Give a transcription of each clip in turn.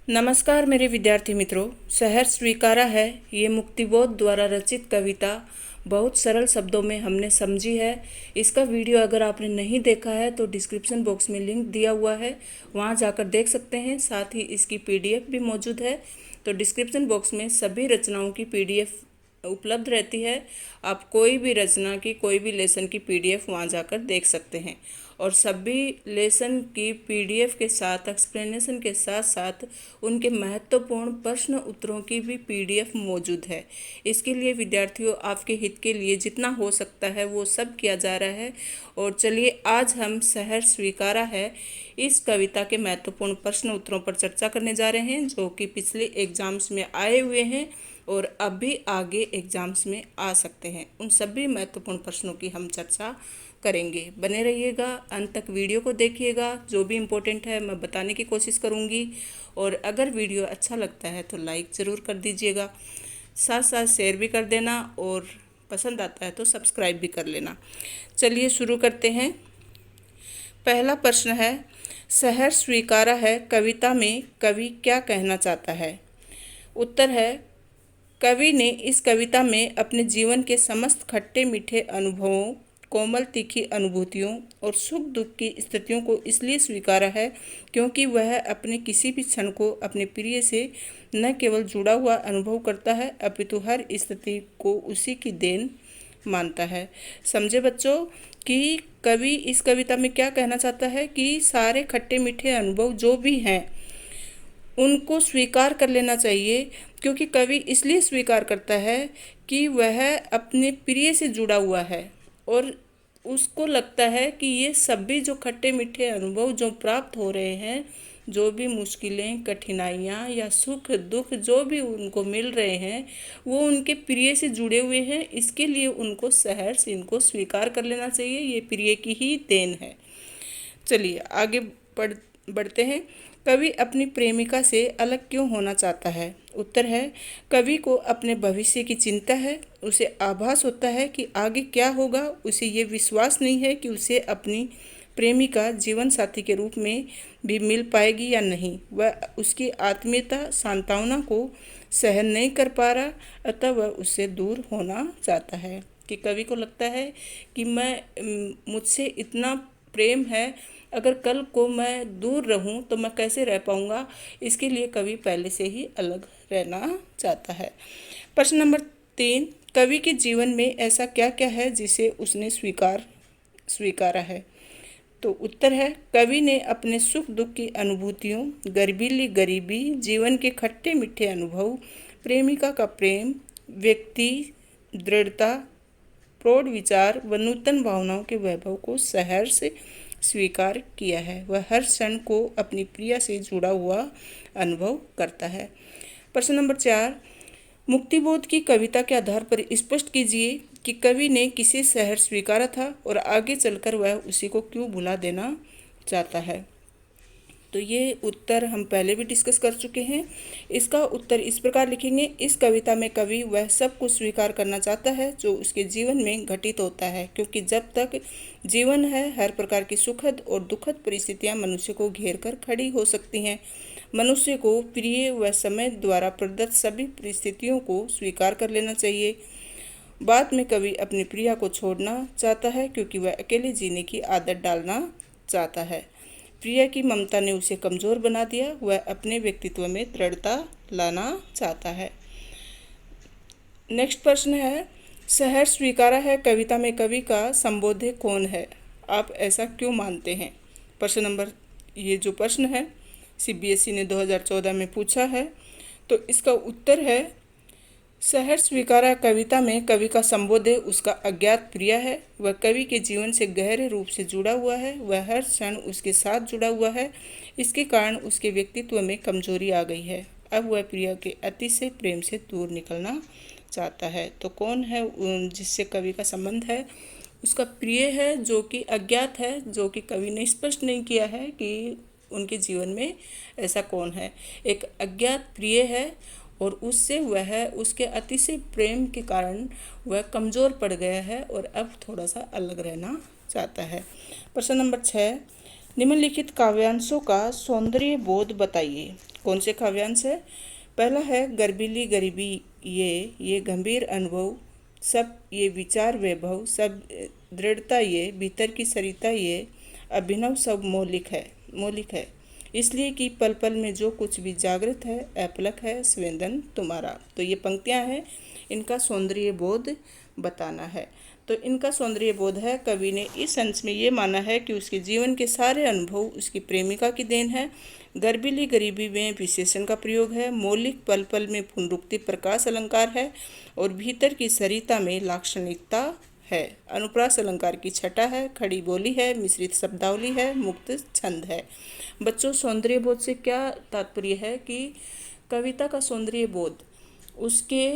नमस्कार मेरे विद्यार्थी मित्रों। शहर स्वीकारा है ये मुक्तिबोध द्वारा रचित कविता बहुत सरल शब्दों में हमने समझी है। इसका वीडियो अगर आपने नहीं देखा है तो डिस्क्रिप्शन बॉक्स में लिंक दिया हुआ है, वहाँ जाकर देख सकते हैं। साथ ही इसकी पीडीएफ भी मौजूद है। तो डिस्क्रिप्शन बॉक्स में सभी रचनाओं की पीडीएफ उपलब्ध रहती है। आप कोई भी रचना की, कोई भी लेसन की पीडीएफ वहाँ जाकर देख सकते हैं। और सभी लेसन की पीडीएफ के साथ, एक्सप्लेनेशन के साथ साथ उनके महत्वपूर्ण प्रश्न उत्तरों की भी पीडीएफ मौजूद है। इसके लिए विद्यार्थियों, आपके हित के लिए जितना हो सकता है वो सब किया जा रहा है। और चलिए, आज हम शहर स्वीकारा है इस कविता के महत्वपूर्ण प्रश्न उत्तरों पर चर्चा करने जा रहे हैं, जो कि पिछले एग्जाम्स में आए हुए हैं और अभी आगे एग्जाम्स में आ सकते हैं। उन सभी महत्वपूर्ण प्रश्नों की हम चर्चा करेंगे। बने रहिएगा, अंत तक वीडियो को देखिएगा। जो भी इम्पोर्टेंट है मैं बताने की कोशिश करूँगी। और अगर वीडियो अच्छा लगता है तो लाइक ज़रूर कर दीजिएगा, साथ साथ शेयर भी कर देना, और पसंद आता है तो सब्सक्राइब भी कर लेना। चलिए शुरू करते हैं। पहला प्रश्न है, शहर स्वीकारा है कविता में कवि क्या कहना चाहता है? उत्तर है, कवि ने इस कविता में अपने जीवन के समस्त खट्टे मीठे अनुभवों, कोमल तीखी अनुभूतियों और सुख दुख की स्थितियों को इसलिए स्वीकारा है क्योंकि वह अपने किसी भी क्षण को अपने प्रिय से न केवल जुड़ा हुआ अनुभव करता है, अपितु हर स्थिति को उसी की देन मानता है। समझे बच्चों कि कवि इस कविता में क्या कहना चाहता है कि सारे खट्टे मीठे अनुभव जो भी हैं उनको स्वीकार कर लेना चाहिए, क्योंकि कवि इसलिए स्वीकार करता है कि वह अपने प्रिय से जुड़ा हुआ है और उसको लगता है कि ये सभी जो खट्टे मीठे अनुभव जो प्राप्त हो रहे हैं, जो भी मुश्किलें, कठिनाइयाँ या सुख दुख जो भी उनको मिल रहे हैं, वो उनके प्रिय से जुड़े हुए हैं। इसके लिए उनको सहर्ष इनको स्वीकार कर लेना चाहिए, ये प्रिय की ही देन है। चलिए आगे बढ़ते हैं। कवि अपनी प्रेमिका से अलग क्यों होना चाहता है? उत्तर है, कवि को अपने भविष्य की चिंता है। उसे आभास होता है कि आगे क्या होगा। उसे ये विश्वास नहीं है कि उसे अपनी प्रेमिका जीवन साथी के रूप में भी मिल पाएगी या नहीं। वह उसकी आत्मीयता, सांत्वना को सहन नहीं कर पा रहा, अतः वह उससे दूर होना चाहता है। कि कवि को लगता है कि मुझसे इतना प्रेम है, अगर कल को मैं दूर रहूं तो मैं कैसे रह पाऊंगा। इसके लिए कवि पहले से ही अलग रहना चाहता है। प्रश्न नंबर 3, कवि के जीवन में ऐसा क्या क्या है जिसे उसने स्वीकारा है? तो उत्तर है, कवि ने अपने सुख दुख की अनुभूतियों, गर्वीली गरीबी, जीवन के खट्टे मीठे अनुभव, प्रेमिका का प्रेम, व्यक्ति दृढ़ता, प्रौढ़ विचार व नूतन भावनाओं के वैभव को सहर्ष स्वीकार किया है। वह हर क्षण को अपनी प्रिया से जुड़ा हुआ अनुभव करता है। प्रश्न नंबर 4, मुक्तिबोध की कविता के आधार पर स्पष्ट कीजिए कि कवि ने किसे शहर स्वीकारा था और आगे चलकर वह उसी को क्यों भुला देना चाहता है। तो ये उत्तर हम पहले भी डिस्कस कर चुके हैं। इसका उत्तर इस प्रकार लिखेंगे, इस कविता में कवि वह सब कुछ स्वीकार करना चाहता है जो उसके जीवन में घटित होता है, क्योंकि जब तक जीवन है हर प्रकार की सुखद और दुखद परिस्थितियां मनुष्य को घेर कर खड़ी हो सकती हैं। मनुष्य को प्रिय व समय द्वारा प्रदत्त सभी परिस्थितियों को स्वीकार कर लेना चाहिए। बाद में कवि अपनी प्रिया को छोड़ना चाहता है क्योंकि वह अकेले जीने की आदत डालना चाहता है। प्रिया की ममता ने उसे कमज़ोर बना दिया, वह अपने व्यक्तित्व में दृढ़ता लाना चाहता है। नेक्स्ट प्रश्न है, शहर स्वीकारा है कविता में कवि का संबोधक कौन है? आप ऐसा क्यों मानते हैं? प्रश्न नंबर, ये जो प्रश्न है सीबीएसई ने 2014 में पूछा है, तो इसका उत्तर है, शहर स्वीकारा कविता में कवि का संबोधक उसका अज्ञात प्रिया है। वह कवि के जीवन से गहरे रूप से जुड़ा हुआ है, वह हर क्षण उसके साथ जुड़ा हुआ है। इसके कारण उसके व्यक्तित्व में कमजोरी आ गई है। अब वह प्रिया के अतिशय प्रेम से दूर निकलना चाहता है। तो कौन है जिससे कवि का संबंध है? उसका प्रिय है, जो कि अज्ञात है, जो कि कवि ने स्पष्ट नहीं किया है कि उनके जीवन में ऐसा कौन है। एक अज्ञात प्रिय है और उससे वह उसके अतिशय प्रेम के कारण वह कमज़ोर पड़ गया है और अब थोड़ा सा अलग रहना चाहता है। प्रश्न नंबर 6, निम्नलिखित काव्यांशों का सौंदर्य बोध बताइए। कौन से काव्यांश है? पहला है गर्बीली गरीबी ये गंभीर अनुभव, सब ये विचार वैभव, सब दृढ़ता ये भीतर की सरिता ये अभिनव, सब मौलिक है इसलिए कि पल पल में जो कुछ भी जागृत है अपलक है संवेदन तुम्हारा। तो ये पंक्तियां हैं, इनका सौंदर्य बोध बताना है। तो इनका सौंदर्य बोध है, कवि ने इस अंश में ये माना है कि उसके जीवन के सारे अनुभव उसकी प्रेमिका की देन है। गर्बीली गरीबी में विशेषण का प्रयोग है, मौलिक पल पल में पुनरुक्ति प्रकाश अलंकार है और भीतर की सरिता में लाक्षणिकता है। अनुप्रास अलंकार की छटा है, खड़ी बोली है, मिश्रित शब्दावली है, मुक्त छंद है। बच्चों, सौंदर्य बोध से क्या तात्पर्य है कि कविता का सौंदर्य बोध उसके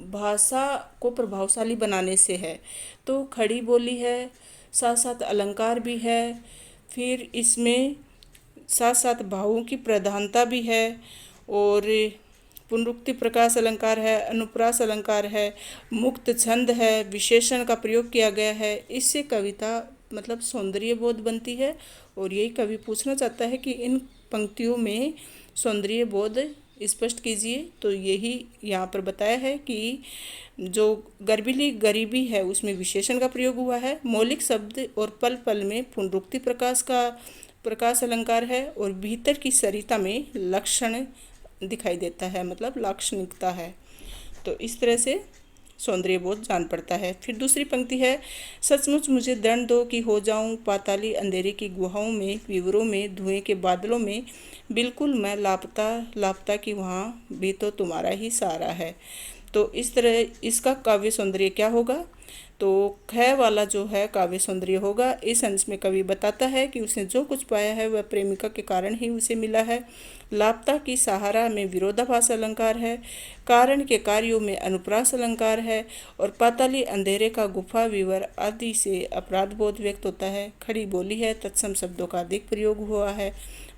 भाषा को प्रभावशाली बनाने से है। तो खड़ी बोली है, साथ साथ अलंकार भी है, फिर इसमें साथ साथ भावों की प्रधानता भी है और पुनरुक्ति प्रकाश अलंकार है, अनुप्रास अलंकार है, मुक्त छंद है, विशेषण का प्रयोग किया गया है। इससे कविता मतलब सौंदर्य बोध बनती है और यही कवि पूछना चाहता है कि इन पंक्तियों में सौंदर्य बोध स्पष्ट कीजिए। तो यही यहाँ पर बताया है कि जो गर्बीली गरीबी है उसमें विशेषण का प्रयोग हुआ है, मौलिक शब्द और पल पल में पुनरुक्ति प्रकाश अलंकार है और भीतर की सरिता में लक्षण दिखाई देता है, मतलब लाक्षणिकता है। तो इस तरह से सौंदर्य बोध जान पड़ता है। फिर दूसरी पंक्ति है, सचमुच मुझे दंड दो कि हो जाऊं पाताली अंधेरे की गुहाओं में, विवरों में, धुएं के बादलों में, बिल्कुल मैं लापता कि वहाँ भी तो तुम्हारा ही सहारा है। तो इस तरह इसका काव्य सौंदर्य क्या होगा? तो ख वाला जो है काव्य सौंदर्य होगा। इस अंश में कवि बताता है कि उसने जो कुछ पाया है वह प्रेमिका के कारण ही उसे मिला है। लापता की सहारा में विरोधाभास अलंकार है, कारण के कार्यों में अनुप्रास अलंकार है और पाताली अंधेरे का गुफा विवर आदि से अपराध बोध व्यक्त होता है। खड़ी बोली है, तत्सम शब्दों का अधिक प्रयोग हुआ है,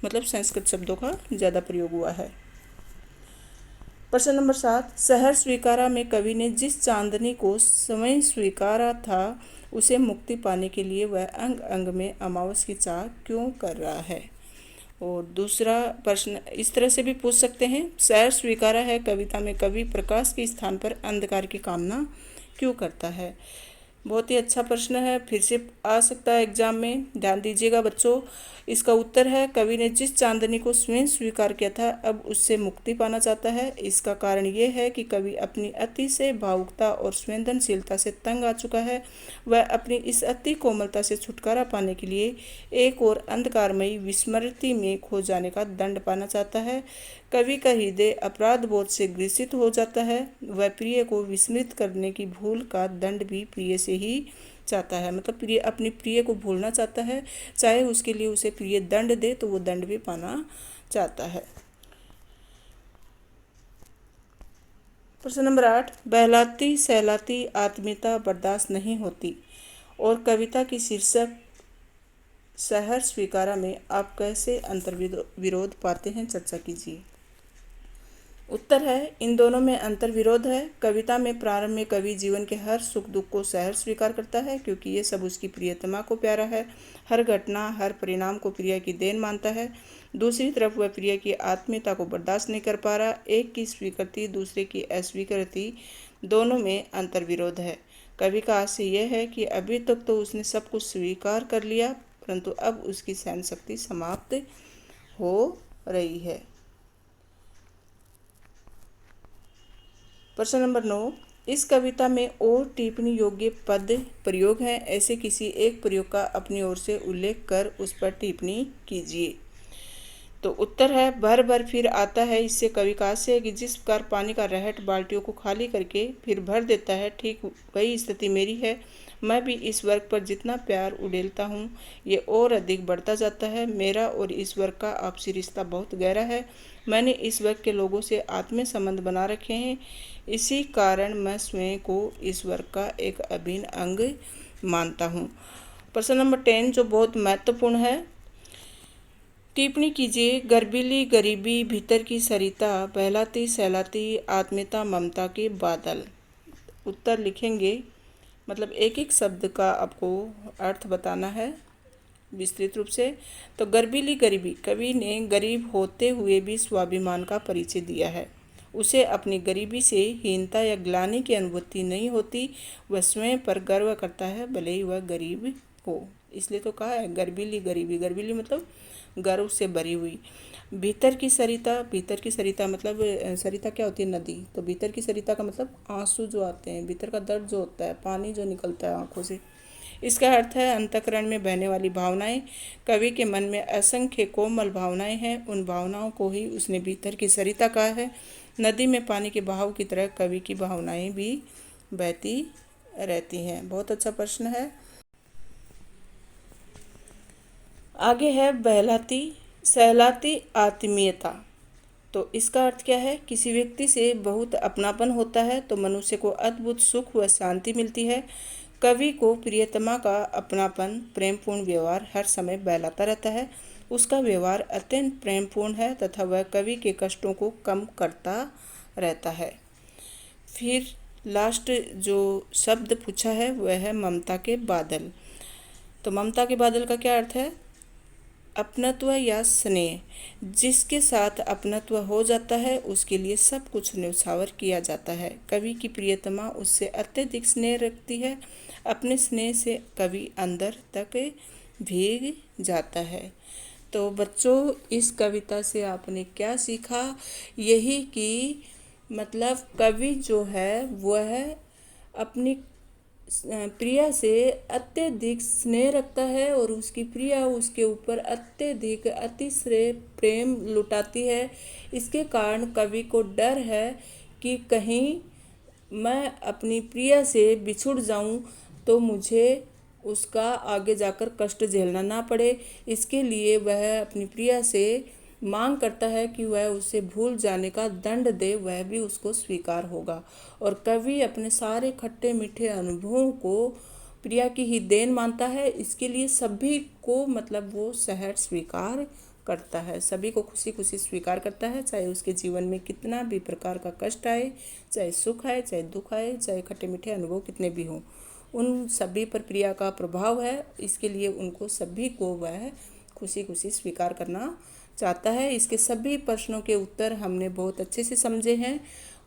मतलब संस्कृत शब्दों का ज़्यादा प्रयोग हुआ है। प्रश्न नंबर 7, सहर स्वीकारा में कवि ने जिस चांदनी को स्वयं स्वीकारा था उसे मुक्ति पाने के लिए वह अंग अंग में अमावस की चाह क्यों कर रहा है? और दूसरा प्रश्न इस तरह से भी पूछ सकते हैं, सहर स्वीकारा है कविता में कवि प्रकाश के स्थान पर अंधकार की कामना क्यों करता है? बहुत ही अच्छा प्रश्न है, फिर से आ सकता है एग्जाम में, ध्यान दीजिएगा बच्चों। इसका उत्तर है, कवि ने जिस चांदनी को स्वयं स्वीकार किया था अब उससे मुक्ति पाना चाहता है। इसका कारण ये है कि कवि अपनी अति से भावुकता और संवेदनशीलता से तंग आ चुका है। वह अपनी इस अति कोमलता से छुटकारा पाने के लिए एक और अंधकारमयी विस्मृति में खो जाने का दंड पाना चाहता है। कवि का हृदय अपराध बोध से ग्रसित हो जाता है। वह प्रिय को विस्मृत करने की भूल का दंड भी प्रिय से ही चाहता है, मतलब अपनी प्रिय को भूलना चाहता है, चाहे उसके लिए उसे प्रिय दंड दे तो वो दंड भी पाना चाहता है। प्रश्न नंबर 8, बहलाती सहलाती आत्मीयता बर्दाश्त नहीं होती और कविता की शीर्षक सहर स्वीकारा में आप कैसे अंतर्विरोध पाते हैं, चर्चा कीजिए। उत्तर है, इन दोनों में अंतर विरोध है। कविता में प्रारंभ में कवि जीवन के हर सुख दुख को सहर स्वीकार करता है क्योंकि ये सब उसकी प्रियतमा को प्यारा है। हर घटना हर परिणाम को प्रिय की देन मानता है। दूसरी तरफ वह प्रिय की आत्मीयता को बर्दाश्त नहीं कर पा रहा। एक की स्वीकृति दूसरे की अस्वीकृति, दोनों में अंतर विरोध है। कवि का आशय यह है कि अभी तक तो उसने सब कुछ स्वीकार कर लिया परंतु अब उसकी सहन शक्ति समाप्त हो रही है। प्रश्न नंबर 9, इस कविता में और टिप्पणी योग्य पद प्रयोग हैं, ऐसे किसी एक प्रयोग का अपनी ओर से उल्लेख कर उस पर टिप्पणी कीजिए। तो उत्तर है, भर भर फिर आता है। इससे कवि का आशय है कि जिस प्रकार पानी का रहट बाल्टियों को खाली करके फिर भर देता है, ठीक वही स्थिति मेरी है। मैं भी इस वर्ग पर जितना प्यार उड़ेलता हूँ ये और अधिक बढ़ता जाता है। मेरा और इस वर्ग का आपसी रिश्ता बहुत गहरा है। मैंने इस वर्ग के लोगों से आत्मीय संबंध बना रखे हैं, इसी कारण मैं स्वयं को इस वर्ग का एक अभिन्न अंग मानता हूँ। प्रश्न नंबर 10 जो बहुत महत्वपूर्ण है, टिप्पणी कीजिए। गर्बीली गरीबी भीतर की सरिता, बहलाती सहलाती आत्मीयता ममता के बादल। उत्तर लिखेंगे, मतलब एक एक शब्द का आपको अर्थ बताना है। विस्तृत रूप से। तो गर्वीली गरीबी, कवि ने गरीब होते हुए भी स्वाभिमान का परिचय दिया है। उसे अपनी गरीबी से हीनता या ग्लानि की अनुभूति नहीं होती। वह स्वयं पर गर्व करता है, भले ही वह गरीब हो। इसलिए तो कहा है गर्वीली गरीबी। गर्वीली मतलब गर्व से भरी हुई। भीतर की सरिता, भीतर की सरिता मतलब सरिता क्या होती है? नदी। तो भीतर की सरिता का मतलब आंसू जो आते हैं, भीतर का दर्द जो होता है, पानी जो निकलता है आंखों से। इसका अर्थ है अंतःकरण में बहने वाली भावनाएं। कवि के मन में असंख्य कोमल भावनाएं हैं, उन भावनाओं को ही उसने भीतर की सरिता कहा है। नदी में पानी के बहाव की तरह कवि की भावनाएं भी बहती रहती हैं। बहुत अच्छा प्रश्न है। आगे है बहलाती सहलाती आत्मीयता। तो इसका अर्थ क्या है? किसी व्यक्ति से बहुत अपनापन होता है तो मनुष्य को अद्भुत सुख व शांति मिलती है। कवि को प्रियतमा का अपनापन, प्रेमपूर्ण व्यवहार हर समय बहलाता रहता है। उसका व्यवहार अत्यंत प्रेमपूर्ण है तथा वह कवि के कष्टों को कम करता रहता है। फिर लास्ट जो शब्द पूछा है वह है ममता के बादल। तो ममता के बादल का क्या अर्थ है? अपनत्व या स्नेह। जिसके साथ अपनत्व हो जाता है उसके लिए सब कुछ न्यौछावर किया जाता है। कवि की प्रियतमा उससे अत्यधिक स्नेह रखती है। अपने स्नेह से कवि अंदर तक भीग जाता है। तो बच्चों, इस कविता से आपने क्या सीखा? यही कि मतलब कवि जो है वह अपनी प्रिया से अत्यधिक स्नेह रखता है और उसकी प्रिया उसके ऊपर अत्यधिक अतिशय प्रेम लुटाती है। इसके कारण कवि को डर है कि कहीं मैं अपनी प्रिया से बिछुड़ जाऊं तो मुझे उसका आगे जाकर कष्ट झेलना ना पड़े। इसके लिए वह अपनी प्रिया से मांग करता है कि वह उसे भूल जाने का दंड दे, वह भी उसको स्वीकार होगा। और कवि अपने सारे खट्टे मीठे अनुभवों को प्रिया की ही देन मानता है। इसके लिए सभी को मतलब वो सहर्ष स्वीकार करता है, सभी को खुशी खुशी स्वीकार करता है, चाहे उसके जीवन में कितना भी प्रकार का कष्ट आए, चाहे सुख आए, चाहे दुख आए, चाहे खट्टे मीठे अनुभव कितने भी हों, उन सभी पर प्रिया का प्रभाव है। इसके लिए उनको सभी को वह खुशी खुशी स्वीकार करना चाहता है। इसके सभी प्रश्नों के उत्तर हमने बहुत अच्छे से समझे हैं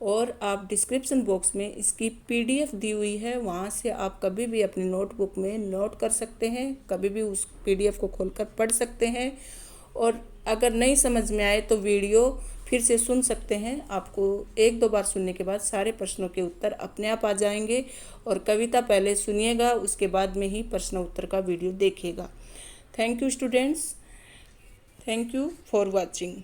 और आप डिस्क्रिप्शन बॉक्स में इसकी PDF दी हुई है, वहाँ से आप कभी भी अपनी नोटबुक में नोट कर सकते हैं, कभी भी उस PDF को खोलकर पढ़ सकते हैं। और अगर नहीं समझ में आए तो वीडियो फिर से सुन सकते हैं। आपको 1-2 बार सुनने के बाद सारे प्रश्नों के उत्तर अपने आप आ जाएंगे। और कविता पहले सुनिएगा, उसके बाद में ही प्रश्न उत्तर का वीडियो देखिएगा। Thank you students, thank you for watching.